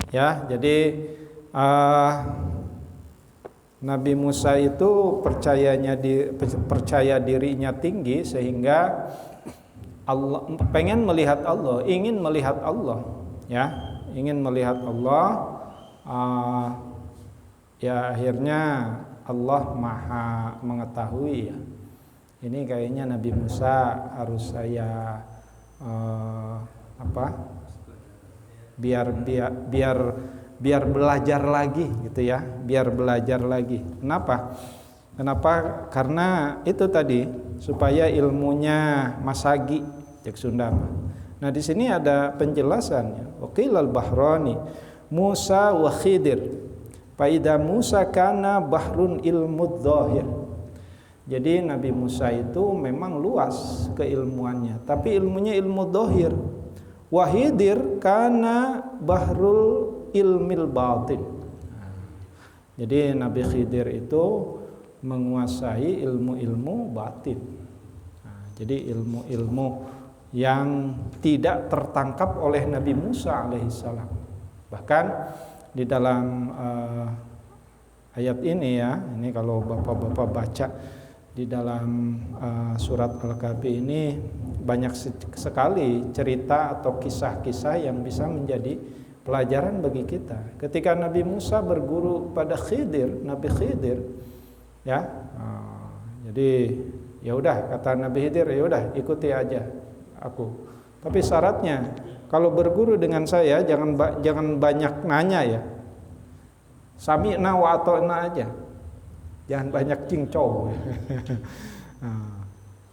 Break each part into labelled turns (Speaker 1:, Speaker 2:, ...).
Speaker 1: Ya, jadi Nabi Musa itu percaya dirinya tinggi sehingga Allah pengen melihat Allah, ingin melihat Allah, ya, ingin melihat Allah. Ya akhirnya Allah Maha mengetahui ya. Ini kayaknya Nabi Musa harus saya biar belajar lagi gitu ya, biar belajar lagi. Kenapa? Karena itu tadi supaya ilmunya masagi cek Sunda. Nah di sini ada penjelasannya. Waqilal bahrani Musa wa Khidir. Faida Musa kana bahrun ilmu dzahir. Jadi Nabi Musa itu memang luas keilmuannya, tapi ilmunya ilmu dzahir. Wahidir kana bahrul ilmil batin. Jadi Nabi Khidir itu menguasai ilmu-ilmu batin. Jadi ilmu-ilmu yang tidak tertangkap oleh Nabi Musa alaihissalam. Bahkan di dalam ayat ini ya, ini kalau bapak-bapak baca di dalam surat Al-Kahfi ini banyak sekali cerita atau kisah-kisah yang bisa menjadi pelajaran bagi kita. Ketika Nabi Musa berguru pada Nabi Khidir, ya, jadi ya udah kata Nabi Khidir, ya udah ikuti aja aku. Tapi syaratnya kalau berguru dengan saya jangan banyak nanya ya. Sami'na wa ata'na aja. Jangan banyak cincau.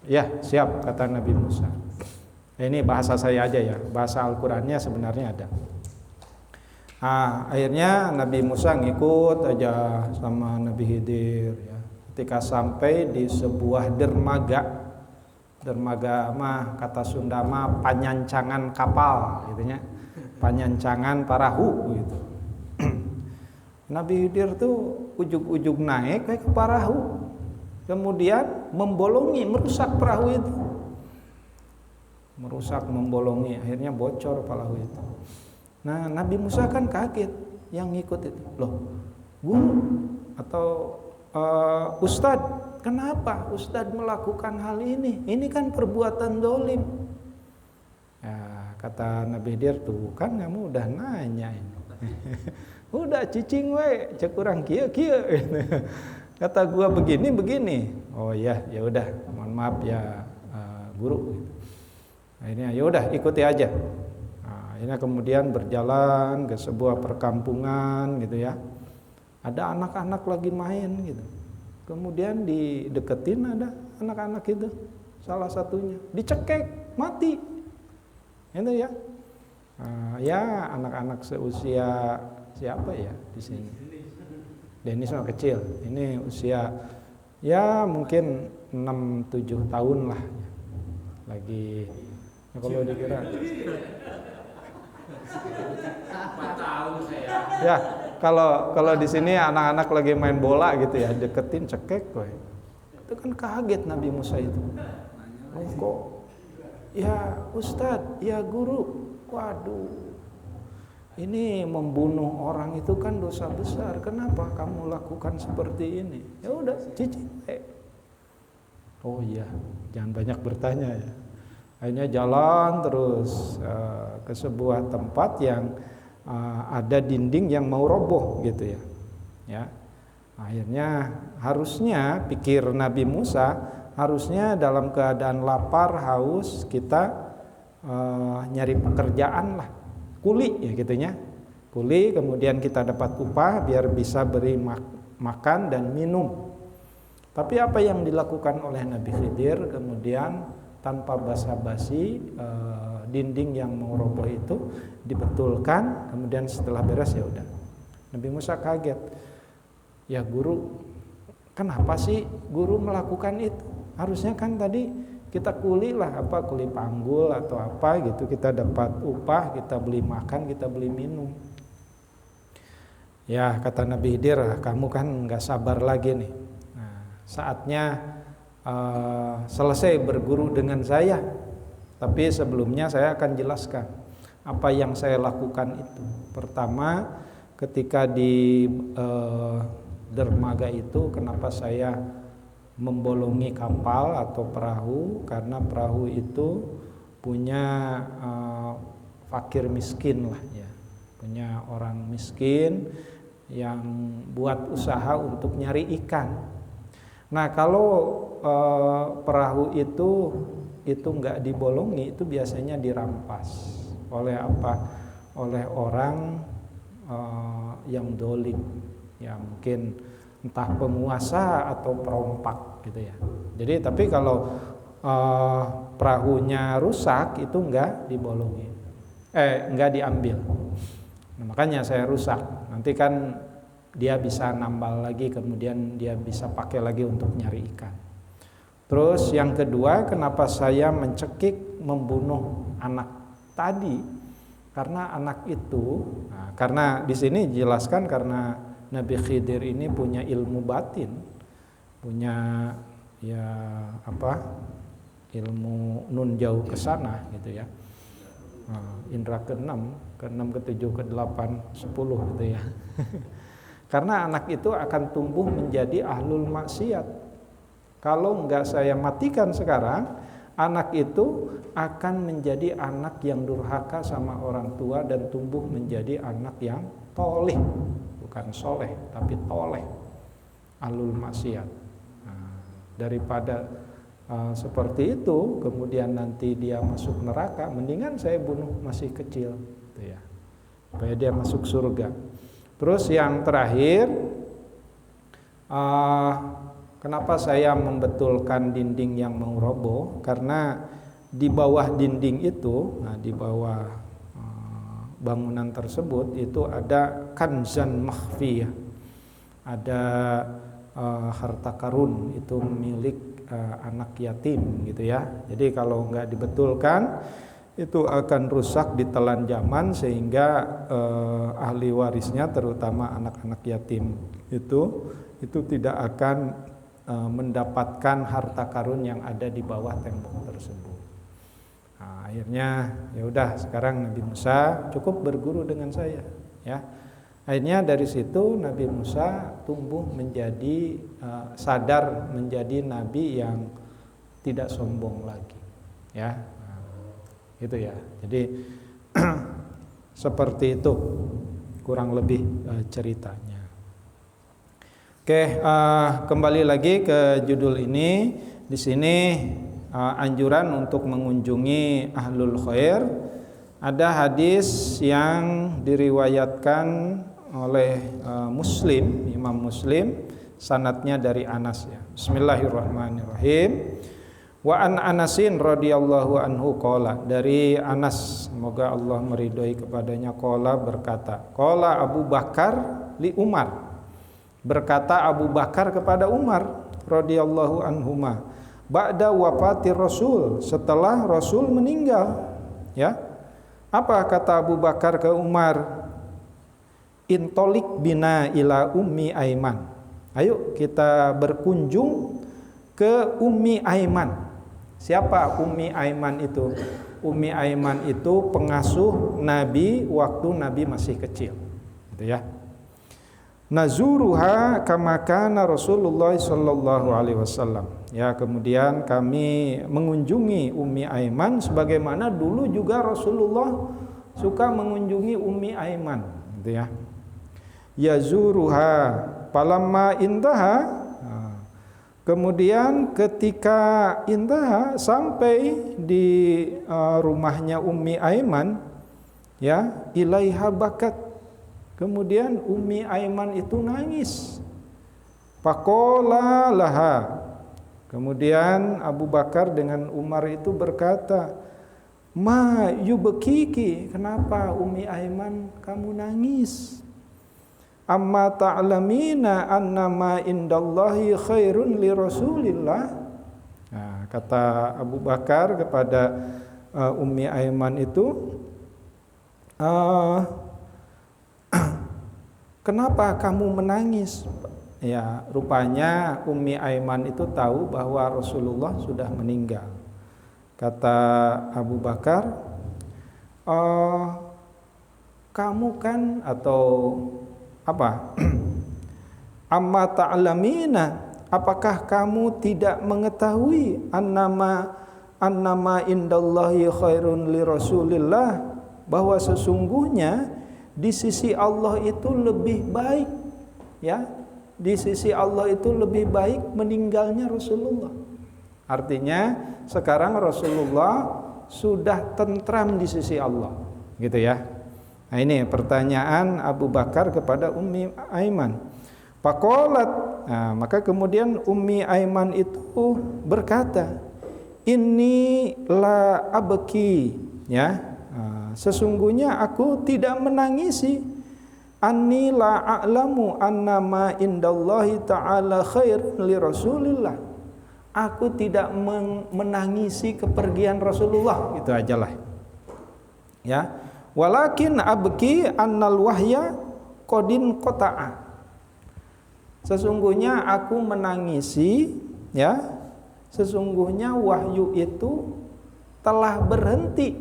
Speaker 1: Ya, siap kata Nabi Musa. Ini bahasa saya aja ya. Bahasa Al-Qur'annya sebenarnya ada. Akhirnya Nabi Musa ngikut aja sama Nabi Khidir ya. Ketika sampai di sebuah dermaga mah kata Sunda mah panyancangan kapal gitu nya. Panyancangan perahu gitu. Nabi Khidir tuh ujug-ujug naik ke perahu. Kemudian merusak perahu itu. Membolongi, akhirnya bocor perahu itu. Nah, Nabi Musa kan kaget yang ngikut itu. Loh, guru atau Ustadz, kenapa Ustadz melakukan hal ini? Ini kan perbuatan dolim. Ya, kata Nabi Khidir, tuh kan kamu udah nanya ini. Udah cicing we, cek urang kieu. Kata gua begini. Oh ya udah, mohon maaf ya guru. Akhirnya ya udah ikuti aja. Akhirnya kemudian berjalan ke sebuah perkampungan gitu ya. Ada anak-anak lagi main gitu. Kemudian dideketin ada anak-anak itu. Salah satunya dicekek, mati. Itu ya. Ya anak-anak seusia siapa ya di sini? Denis mah kecil. Ini usia ya mungkin 6-7 tahun lah. Lagi kalau dikira 4 tahun saya. Ya, kalau di sini anak-anak lagi main bola gitu ya, deketin cekek kowe. Itu kan kaget Nabi Musa itu. Oh, kok ya Ustadz, ya guru. Waduh. Ini membunuh orang itu kan dosa besar. Kenapa kamu lakukan seperti ini? Ya udah, cicing. Oh iya, jangan banyak bertanya ya. Akhirnya jalan terus ke sebuah tempat yang ada dinding yang mau roboh gitu ya. Ya. Akhirnya harusnya pikir Nabi Musa, harusnya dalam keadaan lapar, haus kita nyari pekerjaan lah. Kuli ya gitunya. Kuli kemudian kita dapat upah biar bisa beri makan dan minum. Tapi apa yang dilakukan oleh Nabi Khidir kemudian tanpa basa-basi dinding yang mau roboh itu dibetulkan, kemudian setelah beres ya udah. Nabi Musa kaget. Ya guru, kenapa sih guru melakukan itu? Harusnya kan tadi kita kuli lah, kuli panggul atau apa gitu, kita dapat upah, kita beli makan, kita beli minum. Ya kata Nabi Khidir, kamu kan nggak sabar lagi nih. Nah, saatnya selesai berguru dengan saya. Tapi sebelumnya saya akan jelaskan apa yang saya lakukan itu. Pertama, ketika di dermaga itu, kenapa saya membolongi kapal atau perahu? Karena perahu itu punya fakir miskin lah ya, punya orang miskin yang buat usaha untuk nyari ikan. Nah, kalau perahu itu nggak dibolongi, itu biasanya dirampas oleh apa? Oleh orang yang dolim, ya mungkin entah penguasa atau perompak gitu ya. Jadi tapi kalau perahunya rusak itu nggak dibolongi, nggak diambil. Nah, makanya saya rusak. Nanti kan dia bisa nambal lagi, kemudian dia bisa pakai lagi untuk nyari ikan. Terus yang kedua, kenapa saya mencekik membunuh anak tadi? Karena anak itu, karena di sini dijelaskan karena Nabi Khidir ini punya ilmu batin, punya ya apa? Ilmu nun jauh ke sana gitu ya. Indra ke-6, ke-6, ke-7, ke-8, 10 gitu ya. Karena anak itu akan tumbuh menjadi ahlul maksiat. Kalau enggak saya matikan sekarang, anak itu akan menjadi anak yang durhaka sama orang tua dan tumbuh menjadi anak yang toleh, bukan soleh tapi toleh, ahlul maksiat. Daripada seperti itu kemudian nanti dia masuk neraka, mendingan saya bunuh masih kecil gitu ya, supaya dia masuk surga. Terus yang terakhir, kenapa saya membetulkan dinding yang mau roboh? Karena di bawah dinding itu, di bawah bangunan tersebut itu ada kanzan makhfi, ada harta karun itu milik anak yatim gitu ya. Jadi kalau nggak dibetulkan itu akan rusak ditelan zaman, sehingga ahli warisnya terutama anak-anak yatim itu tidak akan mendapatkan harta karun yang ada di bawah tembok tersebut. Nah, akhirnya ya udah, sekarang Nabi Musa cukup berguru dengan saya ya. Akhirnya dari situ Nabi Musa tumbuh menjadi sadar menjadi nabi yang tidak sombong lagi ya. Gitu ya. Jadi seperti itu kurang lebih ceritanya. Oke, kembali lagi ke judul ini. Di sini anjuran untuk mengunjungi ahlul khair. Ada hadis yang diriwayatkan oleh Muslim, Imam Muslim, sanadnya dari Anas ya. Bismillahirrahmanirrahim. Wa an Anasin radhiyallahu anhu qala, dari Anas semoga Allah meridhoi kepadanya, qala berkata, qala Abu Bakar li Umar, berkata Abu Bakar kepada Umar radhiyallahu anhuma, ba'da wafati Rasul, setelah Rasul meninggal ya. Apa kata Abu Bakar ke Umar? Intolik bina ila ummi Aiman, ayo kita berkunjung ke Ummi Aiman. Siapa Ummi Aiman itu? Ummi Aiman itu pengasuh Nabi waktu Nabi masih kecil gitu ya. Nazuruha kama kana Rasulullah sallallahu alaihi wasallam. Ya, kemudian kami mengunjungi Ummi Aiman sebagaimana dulu juga Rasulullah suka mengunjungi Ummi Aiman gitu ya. Yazuruha palamma intaha, kemudian ketika intaha sampai di rumahnya Ummi Aiman ya, ilaiha bakat, kemudian Ummi Aiman itu nangis. Faqala laha, kemudian Abu Bakar dengan Umar itu berkata, ma yubkiki, kenapa Ummi Aiman kamu nangis? Amma ta'lamina annama indallahi khairun li Rasulillah. Nah, kata Abu Bakar kepada Ummi Aiman itu, kenapa kamu menangis? Ya, rupanya Ummi Aiman itu tahu bahwa Rasulullah sudah meninggal. Kata Abu Bakar, eh, kamu kan atau apa? Amma ta'lamina, apakah kamu tidak mengetahui annama indallahi khairun li Rasulillah, bahwa sesungguhnya di sisi Allah itu lebih baik, ya, di sisi Allah itu lebih baik meninggalnya Rasulullah. Artinya sekarang Rasulullah sudah tentram di sisi Allah, gitu ya. Nah, ini pertanyaan Abu Bakar kepada Ummi Aiman. Faqalat, nah, maka kemudian Ummi Aiman itu berkata, "Inni la abki," ya. Sesungguhnya aku tidak menangisi. Anni la a'lamu annama indallahi ta'ala khair li Rasulillah. Aku tidak menangisi kepergian Rasulullah, itu ajalah. Ya. Walakin abki annal wahya qadin qata'a. Sesungguhnya aku menangisi, ya. Sesungguhnya wahyu itu telah berhenti,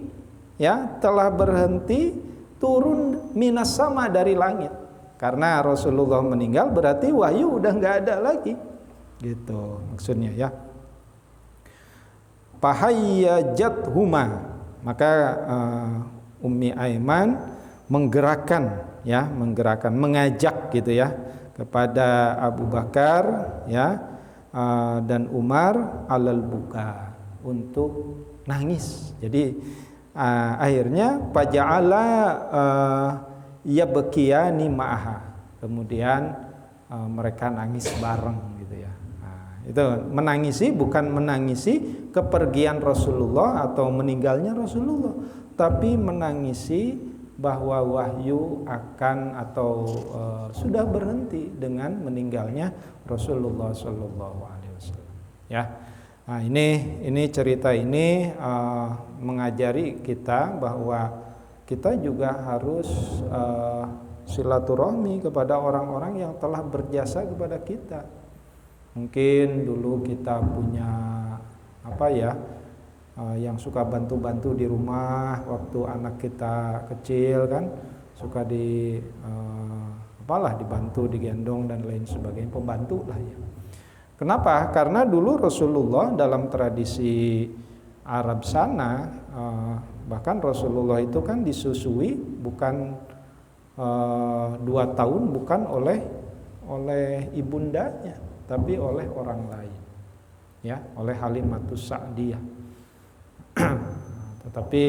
Speaker 1: ya, telah berhenti turun minas sama dari langit. Karena Rasulullah meninggal berarti wahyu udah nggak ada lagi, gitu maksudnya, ya. Fahayyajat huma, maka Ummi Aiman menggerakkan, ya, mengajak gitu ya kepada Abu Bakar, ya, dan Umar alal buka, untuk nangis. Jadi akhirnya faja'ala yabkiyani ma'aha, kemudian mereka nangis bareng gitu ya. Itu menangisi, bukan menangisi kepergian Rasulullah atau meninggalnya Rasulullah, tapi menangisi bahwa wahyu akan atau sudah berhenti dengan meninggalnya Rasulullah Shallallahu Alaihi Wasallam, ya. Nah, ini cerita ini mengajari kita bahwa kita juga harus silaturahmi kepada orang-orang yang telah berjasa kepada kita. Mungkin dulu kita punya apa ya, yang suka bantu-bantu di rumah waktu anak kita kecil kan, suka dibantu, digendong dan lain sebagainya, pembantu lah ya. Kenapa? Karena dulu Rasulullah dalam tradisi Arab sana, bahkan Rasulullah itu kan disusui bukan 2 tahun, bukan oleh ibundanya, tapi oleh orang lain, ya, oleh Halimatus Sa'diyah. Tetapi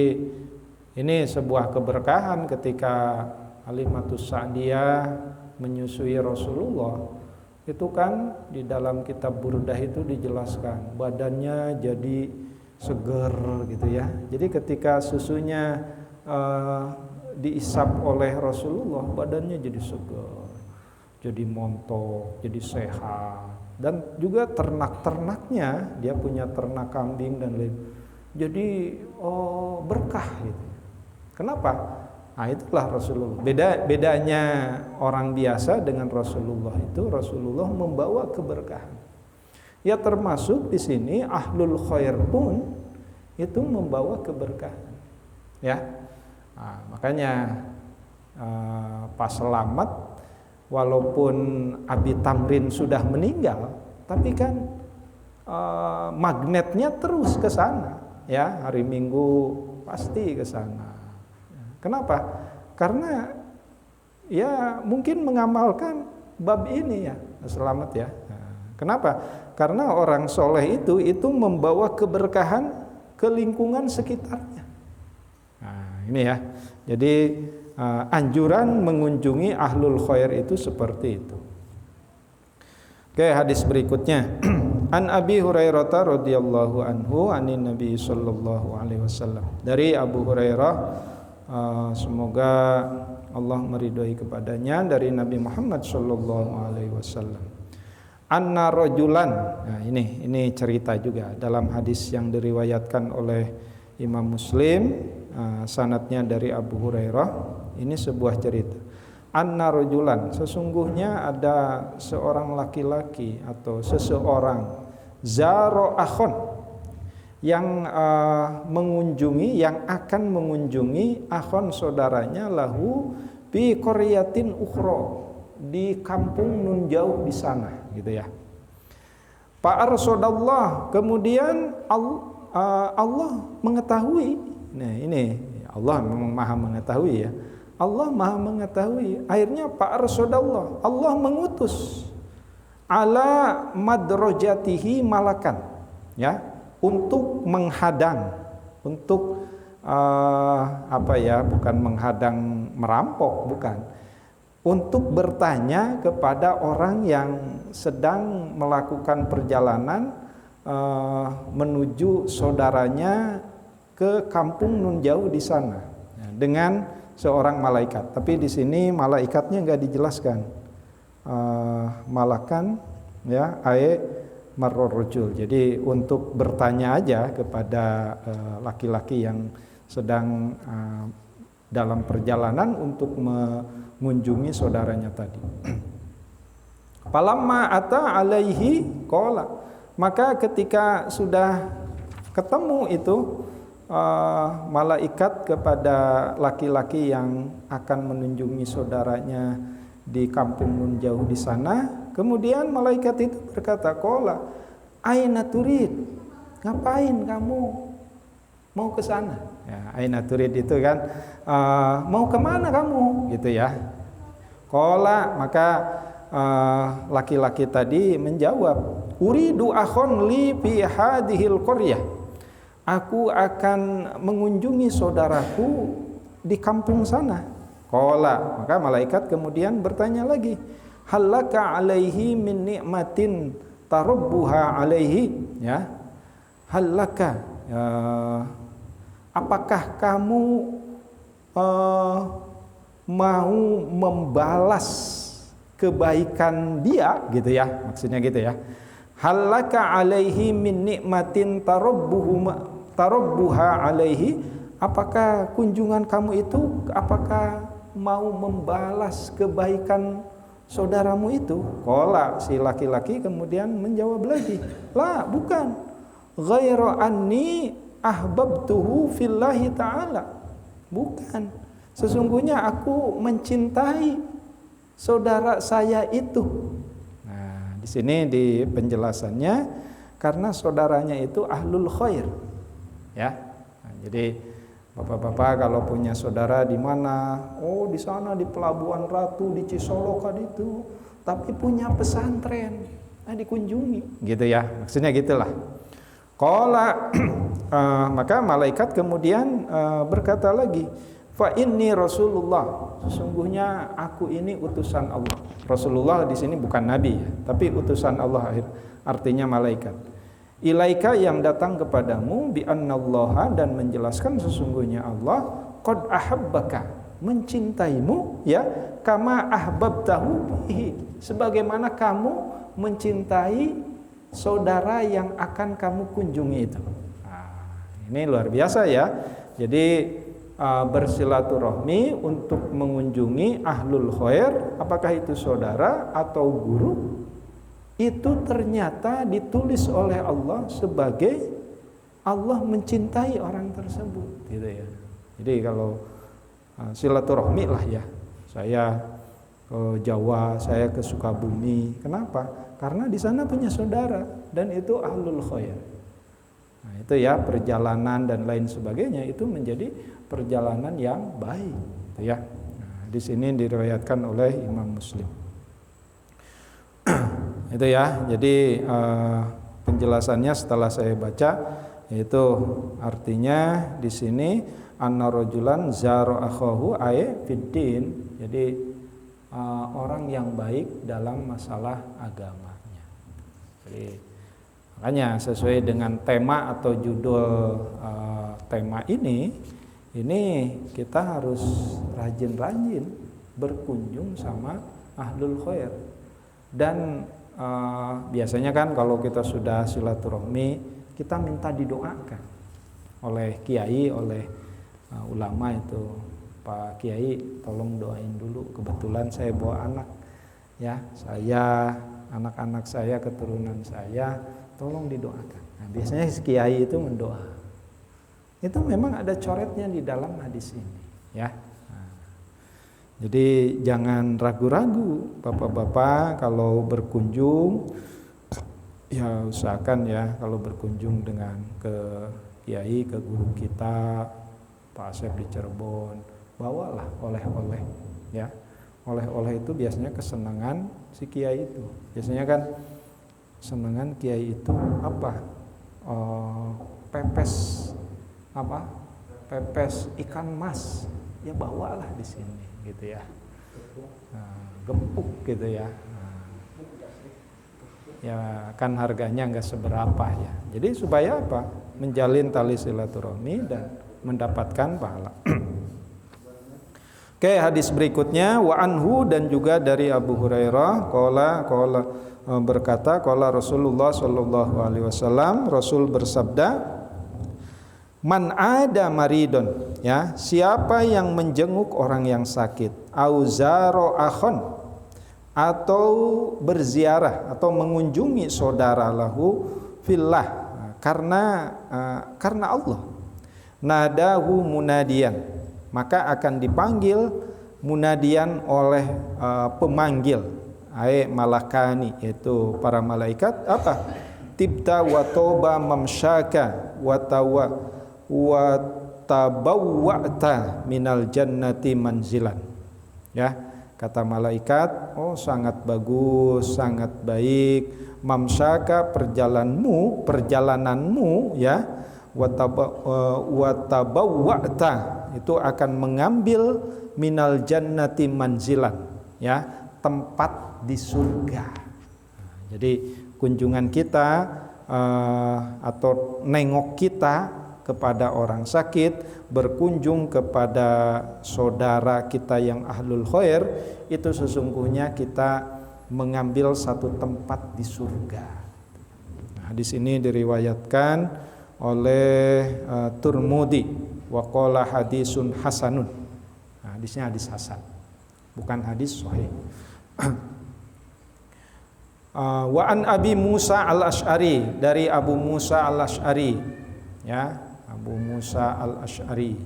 Speaker 1: ini sebuah keberkahan ketika Halimatus Sa'diyah menyusui Rasulullah. Itu kan di dalam kitab Burdah itu dijelaskan badannya jadi seger gitu ya. Jadi ketika susunya diisap oleh Rasulullah, badannya jadi seger, jadi montok, jadi sehat. Dan juga ternak-ternaknya, dia punya ternak kambing dan lain, jadi berkah gitu. Kenapa? Nah, itulah Rasulullah. Bedanya orang biasa dengan Rasulullah itu, Rasulullah membawa keberkahan. Ya, termasuk di sini ahlul khair pun itu membawa keberkahan. Ya, nah, makanya Pak Selamat, walaupun Abi Tamrin sudah meninggal, tapi kan magnetnya terus ke sana. Ya, hari Minggu pasti ke sana. Kenapa? Karena ya mungkin mengamalkan bab ini ya, selamat ya. Kenapa? Karena orang soleh itu membawa keberkahan ke lingkungan sekitarnya. Nah, ini ya. Jadi anjuran mengunjungi ahlul khair itu seperti itu. Oke, hadis berikutnya. An Abi Hurairah radhiyallahu anhu anin Nabi sallallahu alaihi wasallam. Dari Abu Hurairah, semoga Allah meridhoi kepadanya, dari Nabi Muhammad sallallahu alaihi wasallam. Anna rajulan. Nah, ini cerita juga dalam hadis yang diriwayatkan oleh Imam Muslim, sanadnya dari Abu Hurairah. Ini sebuah cerita. Anna rajulan, sesungguhnya ada seorang laki-laki atau seseorang, zaro akhon, yang mengunjungi, yang akan mengunjungi akhon saudaranya lahu bi qaryatin ukhra, di kampung nun jauh di sana, gitu ya. Fa arsadallah, kemudian Allah mengetahui. Nah, ini Allah memang Maha mengetahui ya. Allah Maha mengetahui. Akhirnya Fa arsadallah, Allah mengutus ala madrajatihi malakan, ya, untuk menghadang, untuk bukan menghadang merampok, bukan, untuk bertanya kepada orang yang sedang melakukan perjalanan menuju saudaranya ke kampung nun jauh di sana, dengan seorang malaikat. Tapi di sini malaikatnya nggak dijelaskan. Malakan, ya, marrorujul. Jadi untuk bertanya aja kepada laki-laki yang sedang dalam perjalanan untuk mengunjungi saudaranya tadi. Falamma ata alaihi qala, maka ketika sudah ketemu itu malaikat kepada laki-laki yang akan mengunjungi saudaranya di kampung nun jauh di sana, kemudian malaikat itu berkata, qala aina turid, ngapain kamu mau ke sana? Ya, aina turid itu kan mau kemana kamu, gitu ya. Qala, maka laki-laki tadi menjawab, uridu akhon li fi hadhil qaryah, aku akan mengunjungi saudaraku di kampung sana. Qala, maka malaikat kemudian bertanya lagi, halaka alaihi min ni'matin tarabbuha alaihi, ya, halaka, apakah kamu mau membalas kebaikan dia, gitu ya, maksudnya gitu ya. Halaka alaihi min ni'matin tarabbuha alaihi, apakah kunjungan kamu itu, apakah mau membalas kebaikan saudaramu itu? Qala, si laki-laki kemudian menjawab lagi, la, bukan, ghairu anni ahbabtuhu fillahi ta'ala, bukan, sesungguhnya aku mencintai saudara saya itu. Nah, di sini di penjelasannya, karena saudaranya itu ahlul khair, ya. Nah, jadi bapak-bapak kalau punya saudara di mana, oh di sana di Pelabuhan Ratu, di Cisolokan itu, tapi punya pesantren, nah dikunjungi, gitu ya, maksudnya gitulah. Qala, maka malaikat kemudian berkata lagi, fa inni Rasulullah, sesungguhnya aku ini utusan Allah. Rasulullah di sini bukan nabi ya, tapi utusan Allah, artinya malaikat. Ilaika, yang datang kepadamu, bi annallaha, dan menjelaskan sesungguhnya Allah qad ahabbaka, mencintaimu, ya, kama ahbabtahu bihi, sebagaimana kamu mencintai saudara yang akan kamu kunjungi itu. Nah, ini luar biasa ya. Jadi bersilaturahmi untuk mengunjungi ahlul khair, apakah itu saudara atau guru, itu ternyata ditulis oleh Allah sebagai Allah mencintai orang tersebut, gitu ya. Jadi kalau silaturahmi lah ya, saya ke Jawa, saya ke Sukabumi, kenapa? Karena di sana punya saudara dan itu ahlul khair. Nah, itu ya, perjalanan dan lain sebagainya itu menjadi perjalanan yang baik, gitu ya. Nah, di sini diriwayatkan oleh Imam Muslim. Itu ya, jadi penjelasannya setelah saya baca, yaitu artinya di sini anna rajulan zara akhahu ay fiddin, jadi orang yang baik dalam masalah agamanya. Jadi makanya sesuai dengan tema atau judul tema ini kita harus rajin-rajin berkunjung sama ahlul khair. Dan biasanya kan kalau kita sudah silaturahmi, kita minta didoakan oleh kiai, oleh ulama itu, Pak Kiai tolong doain dulu, kebetulan saya bawa anak, ya, saya, anak-anak saya, keturunan saya, tolong didoakan. Nah, biasanya si kiai itu mendoa. Itu memang ada coretnya di dalam hadis ini, ya. Nah, jadi jangan ragu-ragu, bapak-bapak kalau berkunjung, ya usahakan ya kalau berkunjung dengan ke kiai, ke guru kita, Pak Asep di Cirebon, bawalah oleh-oleh, ya. Oleh-oleh itu biasanya kesenangan si kiai itu. Biasanya kan kesenangan kiai itu apa? Pepes apa? Pepes ikan mas. Ya bawalah di sini gitu ya. Gempuk gitu ya. Ya kan harganya nggak seberapa ya. Jadi supaya apa? Menjalin tali silaturahmi dan mendapatkan pahala. Oke, hadis berikutnya wa anhu, dan juga dari Abu Hurairah qala berkata qala Rasulullah sallallahu alaihi wasallam, Rasul bersabda, man ada maridon, ya, siapa yang menjenguk orang yang sakit, au zaro akhon, atau berziarah atau mengunjungi saudara lahu fillah, karena Allah, nadahu munadiyan, maka akan dipanggil munadian oleh pemanggil, malakani, yaitu para malaikat, apa? Tibta wa toba mamsyaka wa tabawwa'ta minal jannati manzilan. Ya, kata malaikat, oh sangat bagus, sangat baik mamsyaka, perjalananmu, ya, wa tabawwa'ta, itu akan mengambil minal jannati manzilan, ya, tempat di surga. Jadi kunjungan kita atau nengok kita kepada orang sakit, berkunjung kepada saudara kita yang ahlul khair, itu sesungguhnya kita mengambil satu tempat di surga. Nah, di sini diriwayatkan oleh Turmudi, wa qala hadisun hasanun. Nah, hadisnya hadis hasan, bukan hadis sahih. Wa an Abi Musa al-Asy'ari, dari Abu Musa al-Asy'ari, ya, Abu Musa al-Asy'ari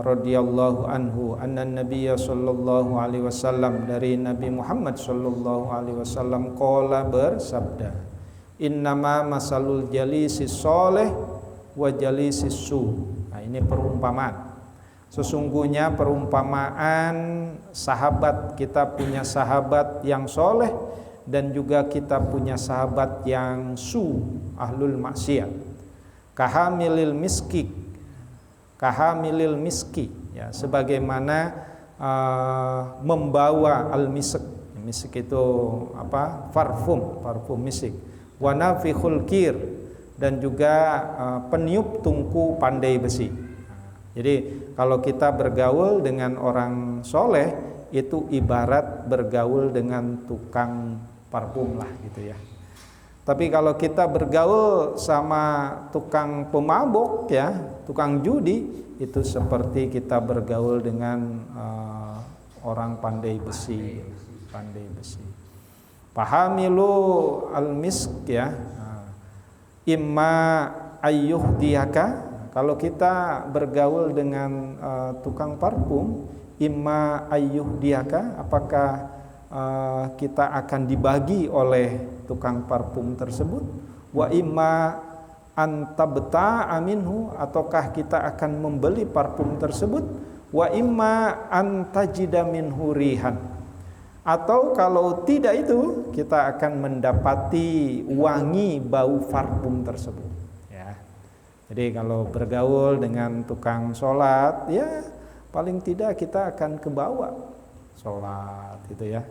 Speaker 1: radhiyallahu anhu, anna nabiyya sallallahu alaihi wasallam, dari Nabi Muhammad sallallahu alaihi wasallam, qala, bersabda, innama masalul jalisi sholih wa jalisis su. Nah, ini perumpamaan. Sesungguhnya perumpamaan sahabat, kita punya sahabat yang soleh dan juga kita punya sahabat yang su, ahlul maksiat. Kahamilil miski, ya, sebagaimana membawa al-misk. Misk itu apa? Parfum misik. Wa nafikhul kir, dan juga peniup tungku pandai besi. Jadi kalau kita bergaul dengan orang soleh, itu ibarat bergaul dengan tukang parfum lah gitu ya. Tapi kalau kita bergaul sama tukang pemabok, ya, tukang judi, itu seperti kita bergaul dengan orang pandai besi. Pahamilu al-misk, ya, imma ayyuhdiyaka, kalau kita bergaul dengan tukang parfum, imma ayyuhdiyaka, apakah kita akan dibagi oleh tukang parfum tersebut, wa imma antabta aminhu, ataukah kita akan membeli parfum tersebut, wa imma antajida minhu rihan, atau kalau tidak itu kita akan mendapati wangi bau parfum tersebut, ya. Jadi kalau bergaul dengan tukang sholat, ya paling tidak kita akan kebawa sholat gitu ya.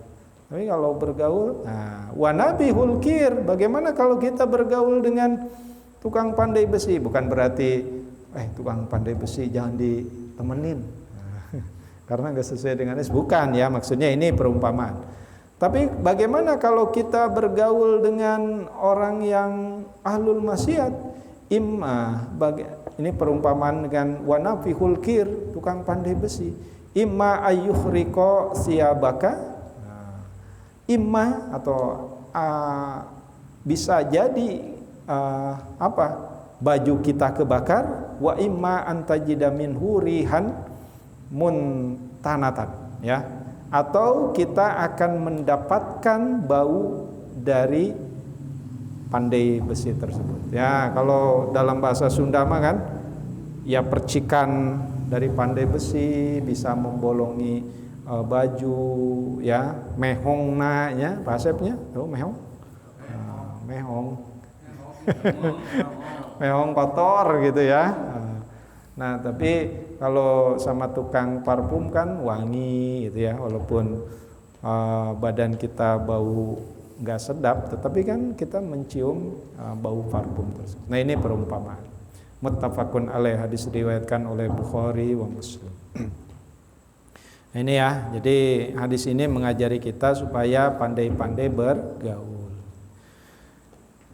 Speaker 1: Tapi kalau bergaul, nah, wa nabihul kir, bagaimana kalau kita bergaul dengan tukang pandai besi? Bukan berarti tukang pandai besi jangan ditemenin, karena nggak sesuai dengan es, bukan ya, maksudnya ini perumpamaan. Tapi bagaimana kalau kita bergaul dengan orang yang ahlul maksiat? Ini perumpamaan dengan wanafihul kir, tukang pandai besi. Imma ayyuhriko siyabaka, imma atau bisa jadi baju kita kebakar, wa imma antajida minhu rihan muntanatan, ya, atau kita akan mendapatkan bau dari pandai besi tersebut. Ya, kalau dalam bahasa Sunda mah kan, ya percikan dari pandai besi bisa membolongi baju, ya, mehongna, ya, bahasanya, tahu mehong? Mehong. Mehong kotor gitu ya. Nah, tapi kalau sama tukang parfum kan wangi gitu ya, walaupun badan kita bau nggak sedap, tetapi kan kita mencium bau parfum tersebut. Nah, ini perumpamaan. Muttafaqun alaih, hadis diriwayatkan oleh Bukhari wa Muslim. Nah, ini ya, jadi hadis ini mengajari kita supaya pandai-pandai bergaul.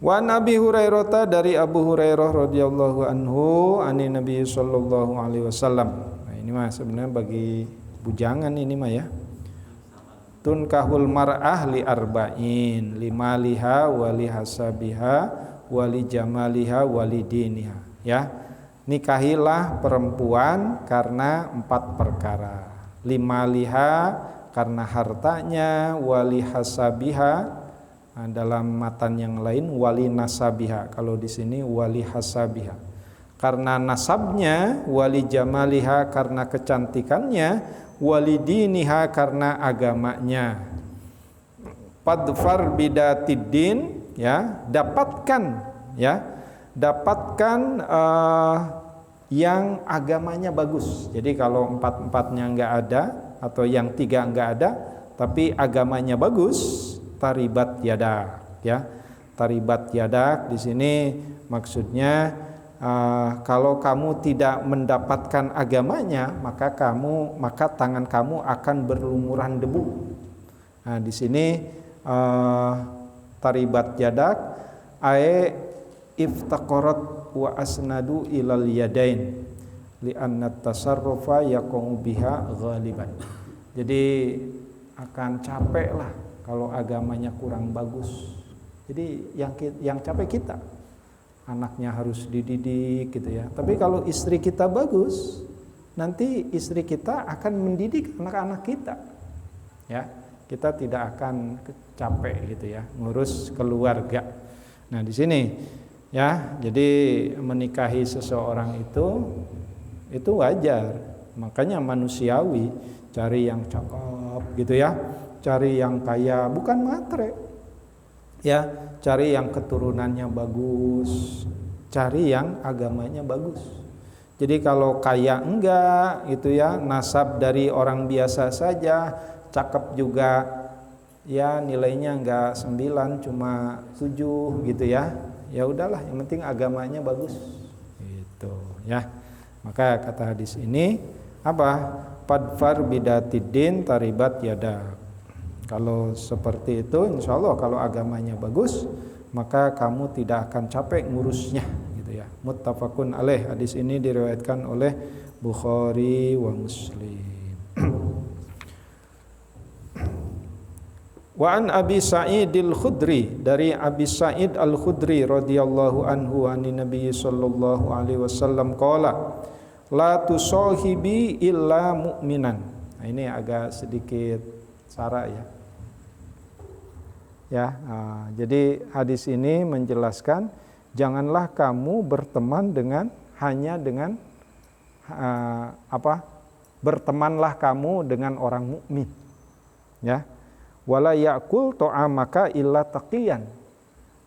Speaker 1: Wa Nabi Hurairah, dari Abu Hurairah radhiyallahu anhu, ani Nabi sallallahu alaihi wasallam. Nah, ini mah sebenarnya bagi bujangan ini mah ya. Tunkahul mar'ah li arba'in, limaliha wa li hasabiha wa li jamaliha wa li diniha, ya. Nikahilah perempuan karena 4 perkara. Limaliha karena hartanya, wa li hasabiha, nah, dalam matan yang lain wali nasabiha, kalau di sini wali hasabiha karena nasabnya, wali jamaliha karena kecantikannya, wali diniha karena agamanya. Padfar bidatiddin, ya, dapatkan yang agamanya bagus. Jadi kalau 4-4-nya enggak ada, atau yang 3 enggak ada tapi agamanya bagus, taribat yadak, ya. Taribat yadak di sini maksudnya kalau kamu tidak mendapatkan agamanya, maka tangan kamu akan berlumuran debu. Nah, di sini taribat yadak ay iftaqarat wa asnadu ilal yadain li anna tasarrufa yaqum biha ghaliban. Jadi akan capek lah kalau agamanya kurang bagus. Jadi yang capek kita, anaknya harus dididik gitu ya. Tapi kalau istri kita bagus, nanti istri kita akan mendidik anak-anak kita, ya. Kita tidak akan capek gitu ya, ngurus keluarga. Nah, di sini ya, jadi menikahi seseorang itu wajar, makanya manusiawi, cari yang cakep gitu ya, cari yang kaya, bukan matre ya, cari yang keturunannya bagus, cari yang agamanya bagus. Jadi kalau kaya enggak gitu ya, nasab dari orang biasa saja, cakep juga ya, nilainya enggak 9 cuma 7 gitu ya, ya udahlah, yang penting agamanya bagus gitu ya. Maka kata hadis ini apa? Padfar bidatiddin taribat yada. Kalau seperti itu, insya Allah kalau agamanya bagus, maka kamu tidak akan capek ngurusnya gitu ya. Muttafaqun alaih, hadis ini diriwayatkan oleh Bukhari wa Muslim. Wa an Abi Sa'id al-Khudri, dari Abi Sa'id al-Khudri radhiyallahu anhu, ani Nabi sallallahu alaihi wasallam qala la tusahibi illa mu'minan. Nah, ini agak sedikit sara ya. Jadi hadis ini menjelaskan janganlah kamu berteman hanya dengan bertemanlah kamu dengan orang mukmin, ya. Wala ya'kul ta'amaka illa taqiyan,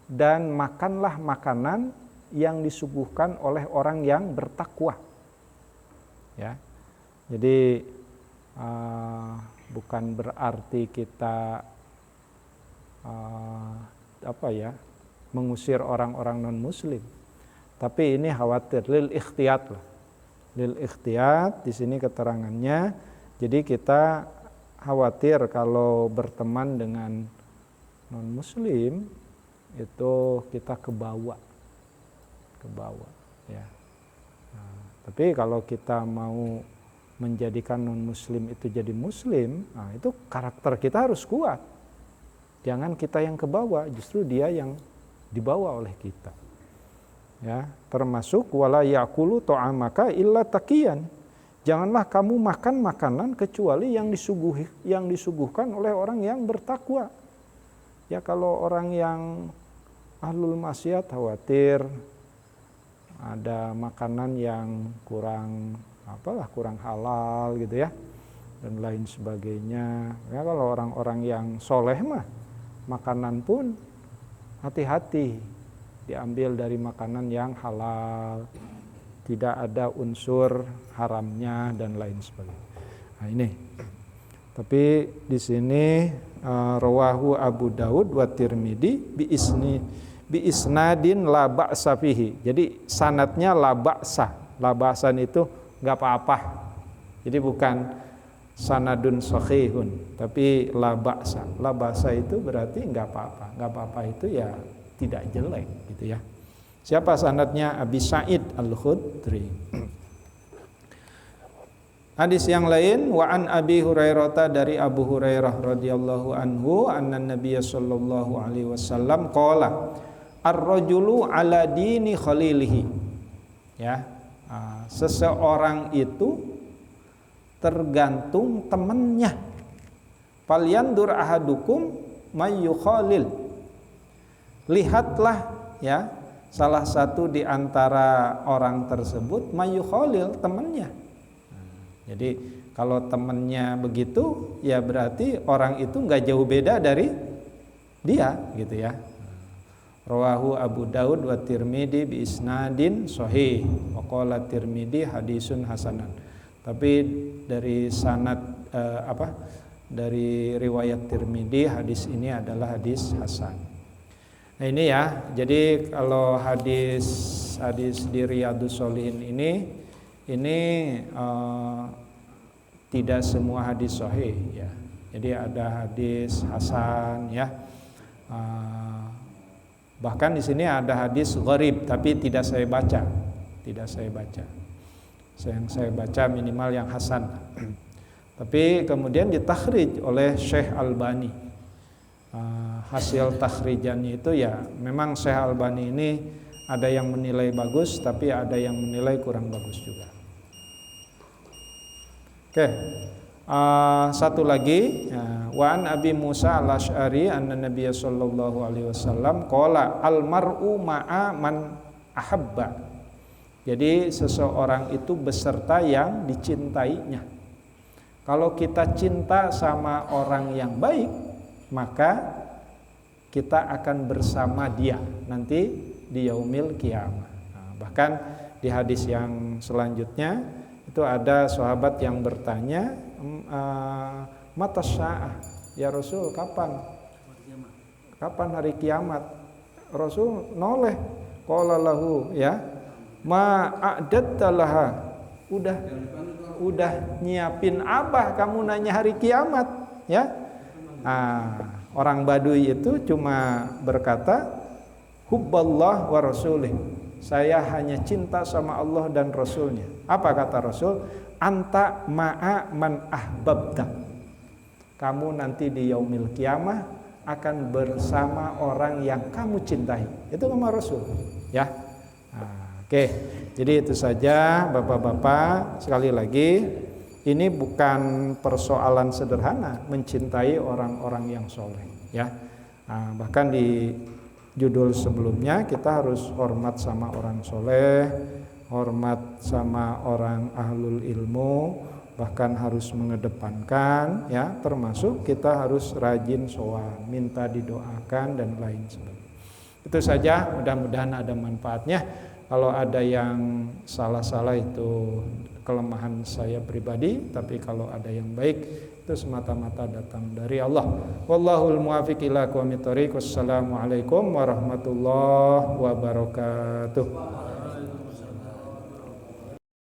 Speaker 1: dan makanlah makanan yang disuguhkan oleh orang yang bertakwa, ya. Jadi bukan berarti kita mengusir orang-orang non muslim, tapi ini khawatir lil ikhtiyat lah. Lil ikhtiyat di sini keterangannya. Jadi kita khawatir kalau berteman dengan non muslim itu kita kebawa ya. Nah, tapi kalau kita mau menjadikan non muslim itu jadi muslim, nah itu karakter kita harus kuat. Jangan kita yang kebawa, justru dia yang dibawa oleh kita. Ya, termasuk wala yaqulu ta'amaka illa taqiyan. Janganlah kamu makan makanan kecuali yang disuguhkan oleh orang yang bertakwa. Ya, kalau orang yang ahlul maksiat khawatir ada makanan yang kurang halal gitu ya, dan lain sebagainya. Ya, kalau orang-orang yang soleh mah makanan pun hati-hati, diambil dari makanan yang halal, tidak ada unsur haramnya dan lain sebagainya. Nah ini. Tapi di sini rawahu Abu Daud wa Tirmidzi bi isnadin la ba'sa fihi. Jadi sanadnya la ba'sa. La ba'san itu enggak apa-apa. Jadi bukan sanadun sahihun, tapi la ba'sa. La ba'sa itu berarti enggak apa-apa. Enggak apa-apa itu ya tidak jelek gitu ya. Siapa sanadnya? Abi Sa'id Al-Khudri. Hadis yang lain, wa an Abi Hurairah, dari Abu Hurairah radhiyallahu anhu, anna Nabiy sallallahu alaihi wasallam qala ar-rajulu ala dini khalilihi. Ya, seseorang itu tergantung temannya. Falyandur ahadukum may yukhalil. Lihatlah ya, salah satu di antara orang tersebut mayukhalil, temannya. Jadi kalau temannya begitu, ya berarti orang itu nggak jauh beda dari dia, gitu ya. Rawahu Abu Daud wa Tirmidzi bi isnadin sahih. Wa qala Tirmidzi hadisun hasanan. Tapi dari sanad dari riwayat Tirmidzi, hadis ini adalah hadis hasan. Nah ini ya, jadi kalau hadis di Riyadhus Shalihin ini tidak semua hadis sahih ya. Jadi ada hadis hasan ya. Bahkan di sini ada hadis gharib, tapi tidak saya baca. Yang saya baca minimal yang hasan. Tapi kemudian ditakhrij oleh Syekh Albani. Hasil takhrijannya itu ya memang Syekh Albani ini ada yang menilai bagus, tapi ada yang menilai kurang bagus juga. Oke, satu lagi, wa an Abi Musa al-Asy'ari anna Nabiy sallallahu alaihi wasallam qala al mar'u ma'a man ahabba. Jadi seseorang itu beserta yang dicintainya. Kalau kita cinta sama orang yang baik, maka kita akan bersama dia nanti di yaumil qiyamah. Bahkan di hadis yang selanjutnya itu ada sahabat yang bertanya, mata sya'ah ya Rasul, kapan hari kiamat? Rasul noleh, qala lahu ya ma a'datta laha, udah nyiapin apa kamu nanya hari kiamat ya. Orang Baduy itu cuma berkata hubballah wa rasulih, saya hanya cinta sama Allah dan Rasulnya. Apa kata Rasul? Anta ma'a man ahbabta, kamu nanti di yaumil qiyamah akan bersama orang yang kamu cintai. Itu kata Rasul ya. Oke. Jadi itu saja Bapak-bapak, sekali lagi ini bukan persoalan sederhana mencintai orang-orang yang soleh ya. Bahkan di judul sebelumnya kita harus hormat sama orang soleh, hormat sama orang ahlul ilmu, bahkan harus mengedepankan ya, termasuk kita harus rajin soal, minta didoakan dan lain sebagainya. Itu saja, mudah-mudahan ada manfaatnya. Kalau ada yang salah-salah itu kelemahan saya pribadi, tapi kalau ada yang baik itu semata-mata datang dari Allah. Wallahul muwaffiq ila aqwamit thoriq. Wassalamualaikum warahmatullahi wabarakatuh.